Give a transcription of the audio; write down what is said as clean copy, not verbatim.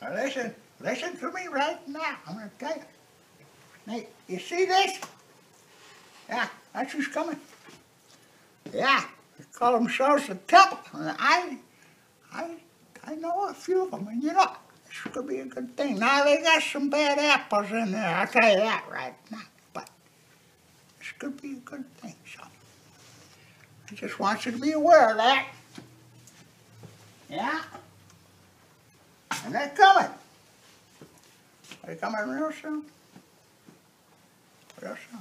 Now listen to me right now. I'm going to tell you. Now, you see this? Yeah, that's who's coming. Yeah, they call themselves the Temple. And I know a few of them, and you know, this could be a good thing. Now, they got some bad apples in there, I'll tell you that right now. But this could be a good thing, so I just want you to be aware of that. Yeah? And they're coming. They're coming real soon. Real soon.